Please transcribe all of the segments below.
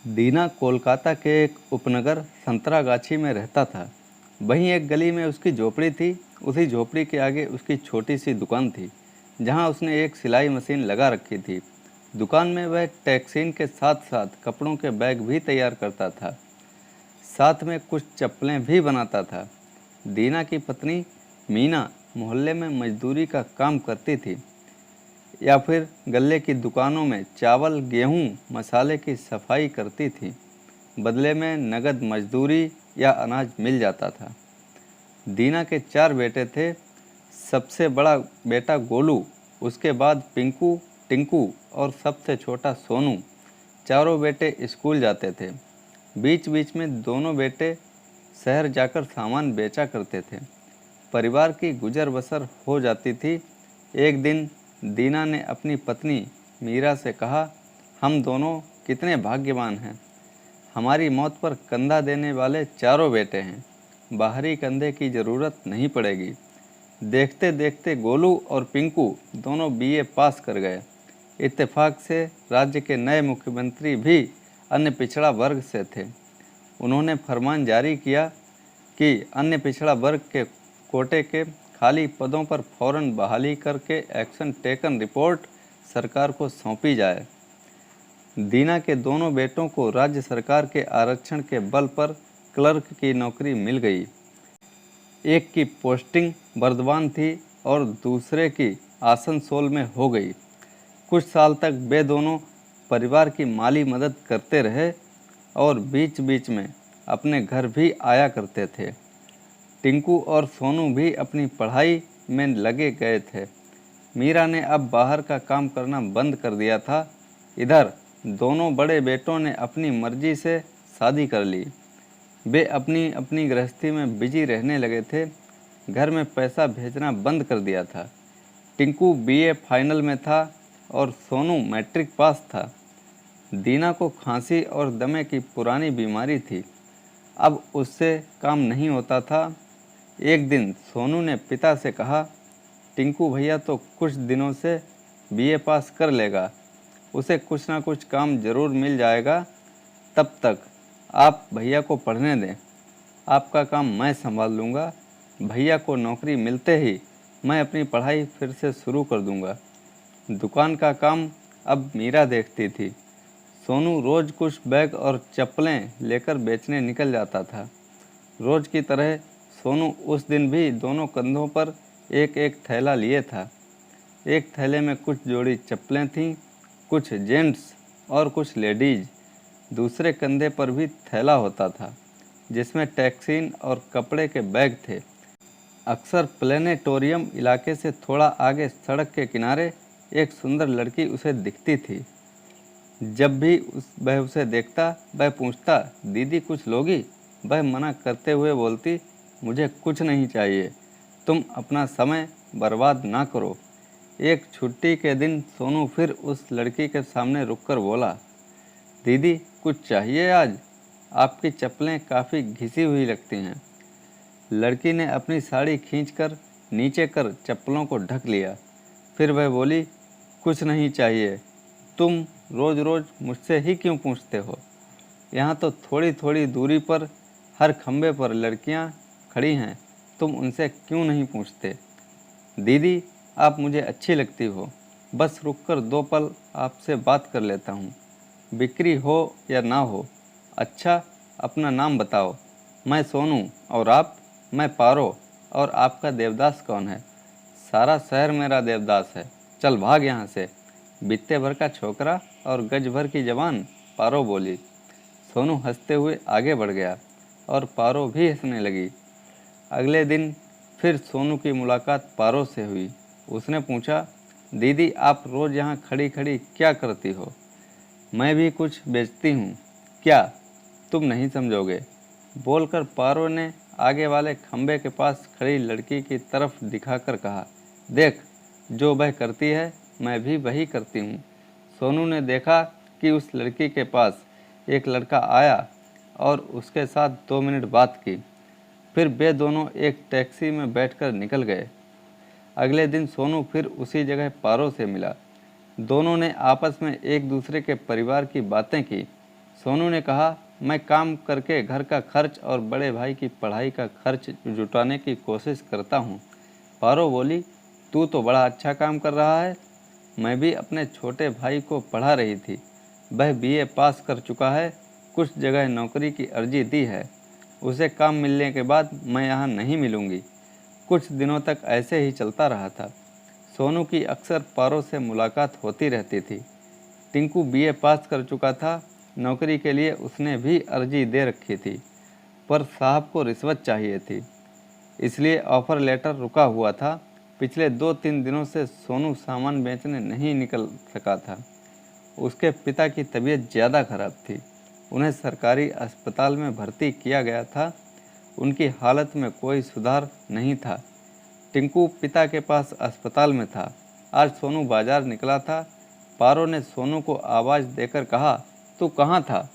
दीना कोलकाता के एक उपनगर संतरागाछी में रहता था। वहीं एक गली में उसकी झोपड़ी थी। उसी झोपड़ी के आगे उसकी छोटी सी दुकान थी, जहां उसने एक सिलाई मशीन लगा रखी थी। दुकान में वह टैक्सीन के साथ साथ कपड़ों के बैग भी तैयार करता था, साथ में कुछ चप्पलें भी बनाता था। दीना की पत्नी मीना मोहल्ले में मजदूरी का काम करती थी या फिर गल्ले की दुकानों में चावल, गेहूं, मसाले की सफाई करती थी। बदले में नगद मजदूरी या अनाज मिल जाता था। दीना के 4 बेटे थे। सबसे बड़ा बेटा गोलू, उसके बाद पिंकू, टिंकू और सबसे छोटा सोनू। चारों बेटे स्कूल जाते थे। बीच बीच में दोनों बेटे शहर जाकर सामान बेचा करते थे। परिवार की गुजर बसर हो जाती थी। एक दिन दीना ने अपनी पत्नी मीरा से कहा, हम दोनों कितने भाग्यवान हैं। हमारी मौत पर कंधा देने वाले चारों बेटे हैं। बाहरी कंधे की ज़रूरत नहीं पड़ेगी। देखते देखते गोलू और पिंकू दोनों बीए पास कर गए। इत्तेफाक से राज्य के नए मुख्यमंत्री भी अन्य पिछड़ा वर्ग से थे। उन्होंने फरमान जारी किया कि अन्य पिछड़ा वर्ग के कोटे के खाली पदों पर फौरन बहाली करके एक्शन टेकन रिपोर्ट सरकार को सौंपी जाए। दीना के दोनों बेटों को राज्य सरकार के आरक्षण के बल पर क्लर्क की नौकरी मिल गई। एक की पोस्टिंग बर्दवान थी और दूसरे की आसनसोल में हो गई। कुछ साल तक वे दोनों परिवार की माली मदद करते रहे और बीच बीच में अपने घर भी आया करते थे। टिंकू और सोनू भी अपनी पढ़ाई में लगे गए थे। मीरा ने अब बाहर का काम करना बंद कर दिया था। इधर दोनों बड़े बेटों ने अपनी मर्जी से शादी कर ली। वे अपनी अपनी गृहस्थी में बिजी रहने लगे थे। घर में पैसा भेजना बंद कर दिया था। टिंकू बीए फाइनल में था और सोनू मैट्रिक पास था। दीना को खांसी और दमे की पुरानी बीमारी थी। अब उससे काम नहीं होता था। एक दिन सोनू ने पिता से कहा, टिंकू भैया तो कुछ दिनों से बीए पास कर लेगा, उसे कुछ ना कुछ काम जरूर मिल जाएगा। तब तक आप भैया को पढ़ने दें, आपका काम मैं संभाल लूँगा। भैया को नौकरी मिलते ही मैं अपनी पढ़ाई फिर से शुरू कर दूँगा। दुकान का काम अब मीरा देखती थी। सोनू रोज़ कुछ बैग और चप्पलें लेकर बेचने निकल जाता था। रोज़ की तरह सोनू उस दिन भी दोनों कंधों पर एक एक थैला लिए था। एक थैले में कुछ जोड़ी चप्पलें थीं, कुछ जेंट्स और कुछ लेडीज। दूसरे कंधे पर भी थैला होता था, जिसमें टैक्सीन और कपड़े के बैग थे। अक्सर प्लेनेटोरियम इलाके से थोड़ा आगे सड़क के किनारे एक सुंदर लड़की उसे दिखती थी। जब भी वह उसे देखता, वह पूछता, दीदी कुछ लोगी? वह मना करते हुए बोलती, मुझे कुछ नहीं चाहिए, तुम अपना समय बर्बाद ना करो। एक छुट्टी के दिन सोनू फिर उस लड़की के सामने रुककर बोला, दीदी कुछ चाहिए आज? आपकी चप्पलें काफ़ी घिसी हुई लगती हैं। लड़की ने अपनी साड़ी खींचकर नीचे कर चप्पलों को ढक लिया। फिर वह बोली, कुछ नहीं चाहिए। तुम रोज़ रोज़ मुझसे ही क्यों पूछते हो? यहाँ तो थोड़ी थोड़ी दूरी पर हर खम्भे पर लड़कियाँ खड़ी हैं, तुम उनसे क्यों नहीं पूछते? दीदी आप मुझे अच्छी लगती हो, बस रुककर 2 पल आपसे बात कर लेता हूँ। बिक्री हो या ना हो। अच्छा अपना नाम बताओ। मैं सोनू। और आप? मैं पारो। और आपका देवदास कौन है? सारा शहर मेरा देवदास है, चल भाग यहाँ से। बित्ते भर का छोकरा और गज भर की जवान, पारो बोली। सोनू हंसते हुए आगे बढ़ गया और पारो भी हंसने लगी। अगले दिन फिर सोनू की मुलाकात पारो से हुई। उसने पूछा, दीदी आप रोज़ यहाँ खड़ी खड़ी क्या करती हो? मैं भी कुछ बेचती हूँ। क्या? तुम नहीं समझोगे, बोलकर पारो ने आगे वाले खंबे के पास खड़ी लड़की की तरफ दिखाकर कहा, देख जो वह करती है मैं भी वही करती हूँ। सोनू ने देखा कि उस लड़की के पास एक लड़का आया और उसके साथ 2 मिनट बात की। फिर वे दोनों एक टैक्सी में बैठकर निकल गए। अगले दिन सोनू फिर उसी जगह पारो से मिला। दोनों ने आपस में एक दूसरे के परिवार की बातें की। सोनू ने कहा, मैं काम करके घर का खर्च और बड़े भाई की पढ़ाई का खर्च जुटाने की कोशिश करता हूँ। पारो बोली, तू तो बड़ा अच्छा काम कर रहा है। मैं भी अपने छोटे भाई को पढ़ा रही थी। वह बीए पास कर चुका है, कुछ जगह नौकरी की अर्जी दी है। उसे काम मिलने के बाद मैं यहाँ नहीं मिलूँगी। कुछ दिनों तक ऐसे ही चलता रहा था। सोनू की अक्सर पारो से मुलाकात होती रहती थी। टिंकू बीए पास कर चुका था, नौकरी के लिए उसने भी अर्जी दे रखी थी, पर साहब को रिश्वत चाहिए थी, इसलिए ऑफ़र लेटर रुका हुआ था। पिछले 2-3 दिनों से सोनू सामान बेचने नहीं निकल सका था। उसके पिता की तबीयत ज़्यादा खराब थी। उन्हें सरकारी अस्पताल में भर्ती किया गया था। उनकी हालत में कोई सुधार नहीं था। टिंकू पिता के पास अस्पताल में था। आज सोनू बाजार निकला था। पारो ने सोनू को आवाज़ देकर कहा, तू कहाँ था?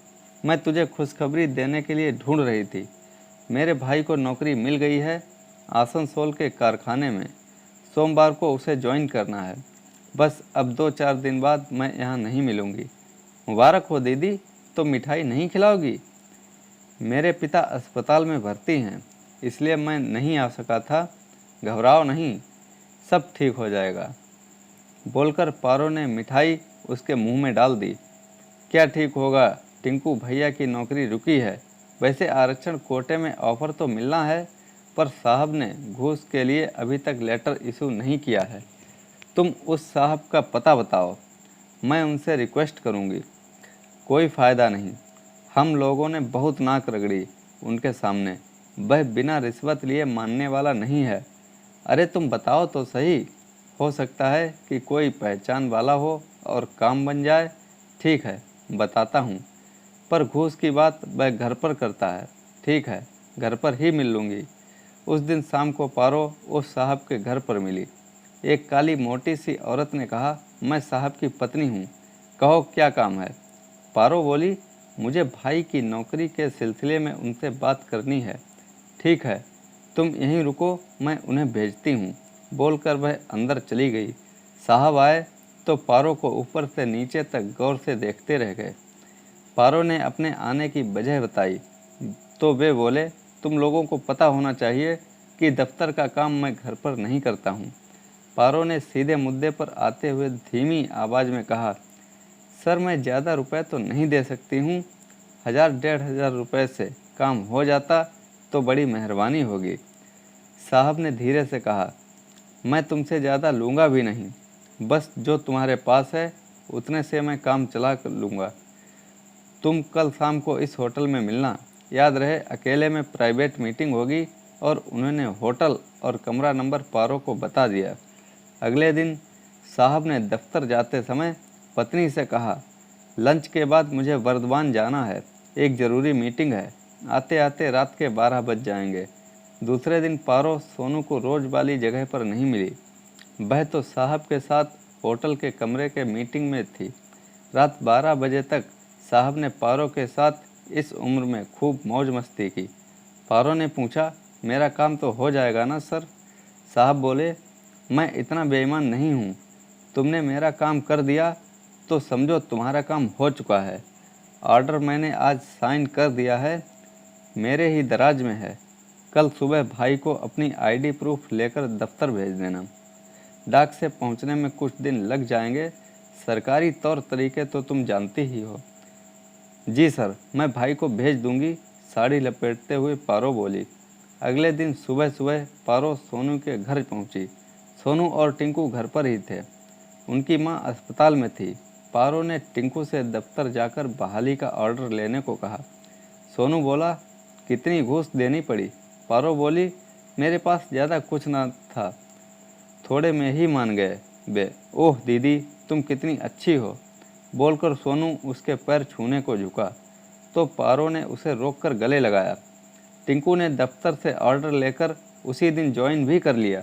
मैं तुझे खुशखबरी देने के लिए ढूंढ रही थी। मेरे भाई को नौकरी मिल गई है, आसनसोल के कारखाने में। सोमवार को उसे ज्वाइन करना है। बस अब 2-4 दिन बाद मैं यहाँ नहीं मिलूँगी। मुबारक हो दीदी, तो मिठाई नहीं खिलाओगी? मेरे पिता अस्पताल में भर्ती हैं, इसलिए मैं नहीं आ सका था। घबराओ नहीं, सब ठीक हो जाएगा। बोलकर पारो ने मिठाई उसके मुंह में डाल दी। क्या ठीक होगा, टिंकू भैया की नौकरी रुकी है। वैसे आरक्षण कोटे में ऑफ़र तो मिलना है, पर साहब ने घूस के लिए अभी तक लेटर इशू नहीं किया है। तुम उस साहब का पता बताओ, मैं उनसे रिक्वेस्ट करूँगी। कोई फ़ायदा नहीं, हम लोगों ने बहुत नाक रगड़ी उनके सामने। वह बिना रिश्वत लिए मानने वाला नहीं है। अरे तुम बताओ तो सही, हो सकता है कि कोई पहचान वाला हो और काम बन जाए। ठीक है, बताता हूँ, पर घूस की बात वह घर पर करता है। ठीक है, घर पर ही मिल लूँगी। उस दिन शाम को पारो उस साहब के घर पर मिली। एक काली मोटी सी औरत ने कहा, मैं साहब की पत्नी हूँ, कहो क्या काम है? पारो बोली, मुझे भाई की नौकरी के सिलसिले में उनसे बात करनी है। ठीक है, तुम यहीं रुको, मैं उन्हें भेजती हूँ। बोलकर वह अंदर चली गई। साहब आए तो पारो को ऊपर से नीचे तक गौर से देखते रह गए। पारो ने अपने आने की वजह बताई तो वे बोले, तुम लोगों को पता होना चाहिए कि दफ्तर का काम मैं घर पर नहीं करता हूँ। पारो ने सीधे मुद्दे पर आते हुए धीमी आवाज़ में कहा, सर मैं ज़्यादा रुपए तो नहीं दे सकती हूँ। 1000-1500 रुपये से काम हो जाता तो बड़ी मेहरबानी होगी। साहब ने धीरे से कहा, मैं तुमसे ज़्यादा लूँगा भी नहीं, बस जो तुम्हारे पास है उतने से मैं काम चला कर लूँगा। तुम कल शाम को इस होटल में मिलना। याद रहे, अकेले में प्राइवेट मीटिंग होगी। और उन्होंने होटल और कमरा नंबर पारो को बता दिया। अगले दिन साहब ने दफ्तर जाते समय पत्नी से कहा, लंच के बाद मुझे वर्धमान जाना है, एक ज़रूरी मीटिंग है। आते आते रात के 12 बज जाएंगे। दूसरे दिन पारो सोनू को रोज़ वाली जगह पर नहीं मिली। वह तो साहब के साथ होटल के कमरे के मीटिंग में थी। रात 12 बजे तक साहब ने पारो के साथ इस उम्र में खूब मौज मस्ती की। पारो ने पूछा, मेरा काम तो हो जाएगा ना सर? साहब बोले, मैं इतना बेईमान नहीं हूँ। तुमने मेरा काम कर दिया तो समझो तुम्हारा काम हो चुका है। ऑर्डर मैंने आज साइन कर दिया है, मेरे ही दराज में है। कल सुबह भाई को अपनी आईडी प्रूफ लेकर दफ्तर भेज देना। डाक से पहुंचने में कुछ दिन लग जाएंगे। सरकारी तौर तरीके तो तुम जानती ही हो। जी सर, मैं भाई को भेज दूंगी, साड़ी लपेटते हुए पारो बोली। अगले दिन सुबह सुबह पारो सोनू के घर पहुंची। सोनू और टिंकू घर पर ही थे। उनकी मां अस्पताल में थी। पारो ने टिंकू से दफ्तर जाकर बहाली का ऑर्डर लेने को कहा। सोनू बोला, कितनी घूस देनी पड़ी? पारो बोली, मेरे पास ज़्यादा कुछ ना था, थोड़े में ही मान गए वे। ओह दीदी, तुम कितनी अच्छी हो। बोलकर सोनू उसके पैर छूने को झुका तो पारो ने उसे रोककर गले लगाया। टिंकू ने दफ्तर से ऑर्डर लेकर उसी दिन ज्वाइन भी कर लिया।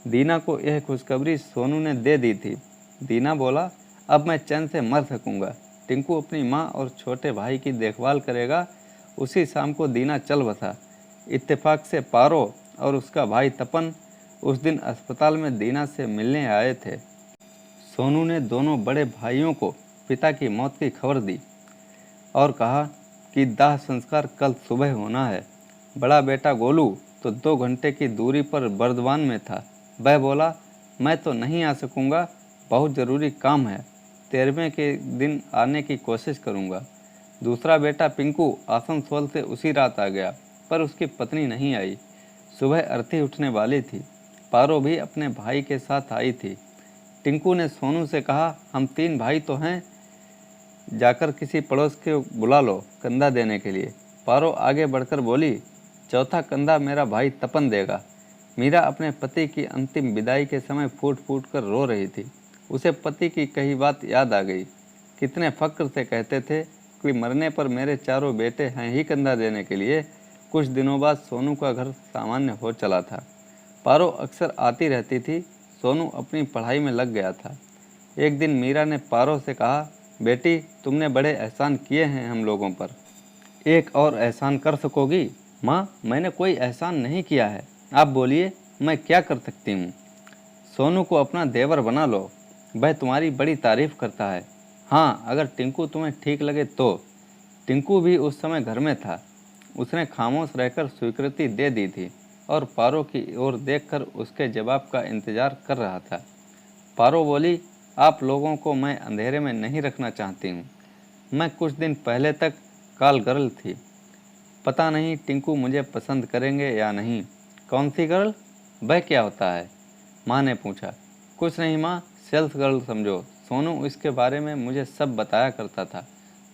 दीना को यह खुशखबरी सोनू ने दे दी थी। दीना बोला, अब मैं चैन से मर सकूंगा। टिंकू अपनी माँ और छोटे भाई की देखभाल करेगा। उसी शाम को दीना चल बसा। इत्तेफाक से पारो और उसका भाई तपन उस दिन अस्पताल में दीना से मिलने आए थे। सोनू ने दोनों बड़े भाइयों को पिता की मौत की खबर दी और कहा कि दाह संस्कार कल सुबह होना है। बड़ा बेटा गोलू तो 2 घंटे की दूरी पर बर्दवान में था। वह बोला, मैं तो नहीं आ सकूँगा, बहुत ज़रूरी काम है, 13वें के दिन आने की कोशिश करूँगा। दूसरा बेटा पिंकू आसनसोल से उसी रात आ गया, पर उसकी पत्नी नहीं आई। सुबह अर्थी उठने वाली थी। पारो भी अपने भाई के साथ आई थी। टिंकू ने सोनू से कहा, हम 3 भाई तो हैं, जाकर किसी पड़ोस के बुला लो कंधा देने के लिए। पारो आगे बढ़कर बोली, चौथा कंधा मेरा भाई तपन देगा। मीरा अपने पति की अंतिम विदाई के समय फूट फूट कर रो रही थी। उसे पति की कही बात याद आ गई। कितने फक्र से कहते थे कि मरने पर मेरे चारों बेटे हैं ही कंधा देने के लिए। कुछ दिनों बाद सोनू का घर सामान्य हो चला था। पारो अक्सर आती रहती थी। सोनू अपनी पढ़ाई में लग गया था। एक दिन मीरा ने पारो से कहा, बेटी तुमने बड़े एहसान किए हैं हम लोगों पर, एक और एहसान कर सकोगी? माँ, मैंने कोई एहसान नहीं किया है, आप बोलिए मैं क्या कर सकती हूँ? सोनू को अपना देवर बना लो, वह तुम्हारी बड़ी तारीफ करता है। हाँ, अगर टिंकू तुम्हें ठीक लगे तो। टिंकू भी उस समय घर में था। उसने खामोश रहकर स्वीकृति दे दी थी और पारो की ओर देखकर उसके जवाब का इंतजार कर रहा था। पारो बोली, आप लोगों को मैं अंधेरे में नहीं रखना चाहती हूँ। मैं कुछ दिन पहले तक कॉल गर्ल थी। पता नहीं टिंकू मुझे पसंद करेंगे या नहीं। कौन सी गर्ल? वह क्या होता है? माँ ने पूछा। कुछ नहीं माँ, सेल्स गर्ल समझो। सोनू इसके बारे में मुझे सब बताया करता था।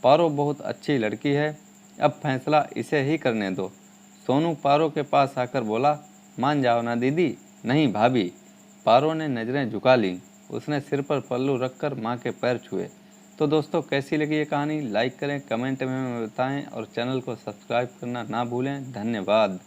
पारो बहुत अच्छी लड़की है, अब फैसला इसे ही करने दो। सोनू पारो के पास आकर बोला, मान जाओ ना दीदी। नहीं भाभी। पारो ने नज़रें झुका लीं। उसने सिर पर पल्लू रखकर माँ के पैर छुए। तो दोस्तों, कैसी लगी ये कहानी? लाइक करें, कमेंट में बताएं और चैनल को सब्सक्राइब करना ना भूलें। धन्यवाद।